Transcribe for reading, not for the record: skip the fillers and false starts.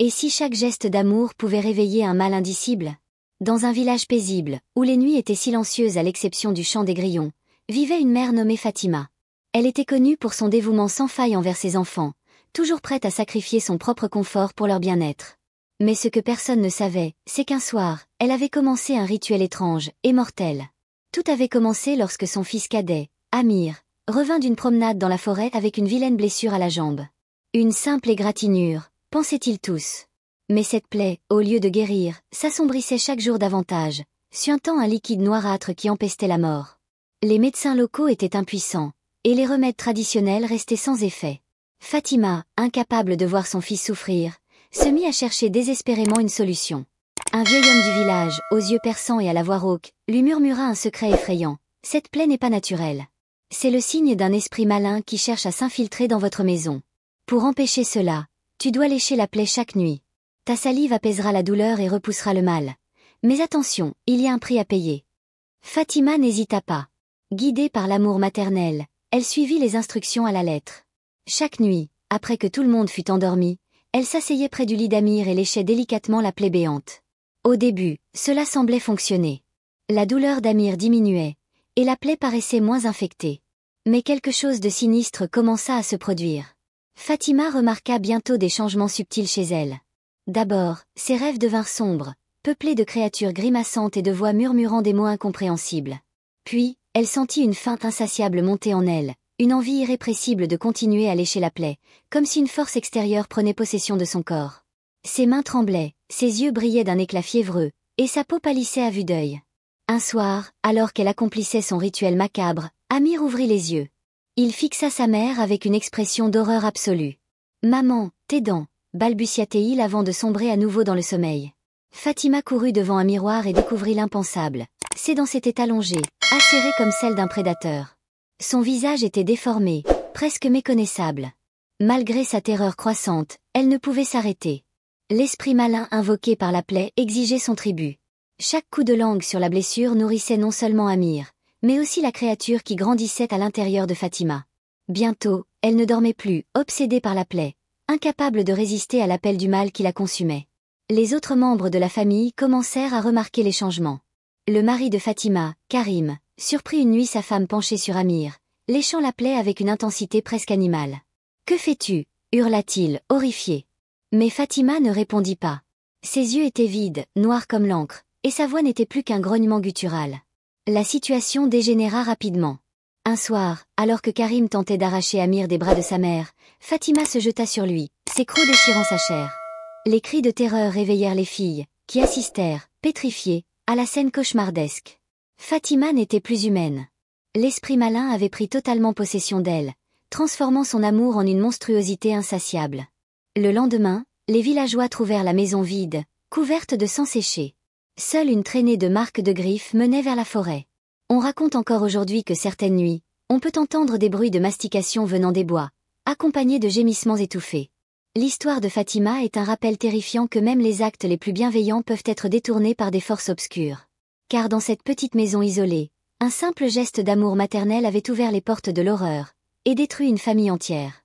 Et si chaque geste d'amour pouvait réveiller un mal indicible? Dans un village paisible, où les nuits étaient silencieuses à l'exception du chant des grillons, vivait une mère nommée Fatima. Elle était connue pour son dévouement sans faille envers ses enfants, toujours prête à sacrifier son propre confort pour leur bien-être. Mais ce que personne ne savait, c'est qu'un soir, elle avait commencé un rituel étrange et mortel. Tout avait commencé lorsque son fils cadet, Amir, revint d'une promenade dans la forêt avec une vilaine blessure à la jambe. Une simple égratignure, pensaient-ils tous. Mais cette plaie, au lieu de guérir, s'assombrissait chaque jour davantage, suintant un liquide noirâtre qui empestait la mort. Les médecins locaux étaient impuissants, et les remèdes traditionnels restaient sans effet. Fatima, incapable de voir son fils souffrir, se mit à chercher désespérément une solution. Un vieil homme du village, aux yeux perçants et à la voix rauque, lui murmura un secret effrayant. « Cette plaie n'est pas naturelle. C'est le signe d'un esprit malin qui cherche à s'infiltrer dans votre maison. Pour empêcher cela, tu dois lécher la plaie chaque nuit. Ta salive apaisera la douleur et repoussera le mal. Mais attention, il y a un prix à payer. » Fatima n'hésita pas. Guidée par l'amour maternel, elle suivit les instructions à la lettre. Chaque nuit, après que tout le monde fut endormi, elle s'asseyait près du lit d'Amir et léchait délicatement la plaie béante. Au début, cela semblait fonctionner. La douleur d'Amir diminuait, et la plaie paraissait moins infectée. Mais quelque chose de sinistre commença à se produire. Fatima remarqua bientôt des changements subtils chez elle. D'abord, ses rêves devinrent sombres, peuplés de créatures grimaçantes et de voix murmurant des mots incompréhensibles. Puis, elle sentit une faim insatiable monter en elle, une envie irrépressible de continuer à lécher la plaie, comme si une force extérieure prenait possession de son corps. Ses mains tremblaient, ses yeux brillaient d'un éclat fiévreux, et sa peau pâlissait à vue d'œil. Un soir, alors qu'elle accomplissait son rituel macabre, Amir ouvrit les yeux. Il fixa sa mère avec une expression d'horreur absolue. « Maman, tes dents !» balbutia-t-il avant de sombrer à nouveau dans le sommeil. Fatima courut devant un miroir et découvrit l'impensable. Ses dents s'étaient allongées, acérées comme celles d'un prédateur. Son visage était déformé, presque méconnaissable. Malgré sa terreur croissante, elle ne pouvait s'arrêter. L'esprit malin invoqué par la plaie exigeait son tribut. Chaque coup de langue sur la blessure nourrissait non seulement Amir, mais aussi la créature qui grandissait à l'intérieur de Fatima. Bientôt, elle ne dormait plus, obsédée par la plaie, incapable de résister à l'appel du mal qui la consumait. Les autres membres de la famille commencèrent à remarquer les changements. Le mari de Fatima, Karim, surprit une nuit sa femme penchée sur Amir, léchant la plaie avec une intensité presque animale. « Que fais-tu » hurla-t-il, horrifié. Mais Fatima ne répondit pas. Ses yeux étaient vides, noirs comme l'encre, et sa voix n'était plus qu'un grognement guttural. La situation dégénéra rapidement. Un soir, alors que Karim tentait d'arracher Amir des bras de sa mère, Fatima se jeta sur lui, ses crocs déchirant sa chair. Les cris de terreur réveillèrent les filles, qui assistèrent, pétrifiées, à la scène cauchemardesque. Fatima n'était plus humaine. L'esprit malin avait pris totalement possession d'elle, transformant son amour en une monstruosité insatiable. Le lendemain, les villageois trouvèrent la maison vide, couverte de sang séché. Seule une traînée de marques de griffes menait vers la forêt. On raconte encore aujourd'hui que certaines nuits, on peut entendre des bruits de mastication venant des bois, accompagnés de gémissements étouffés. L'histoire de Fatima est un rappel terrifiant que même les actes les plus bienveillants peuvent être détournés par des forces obscures. Car dans cette petite maison isolée, un simple geste d'amour maternel avait ouvert les portes de l'horreur, et détruit une famille entière.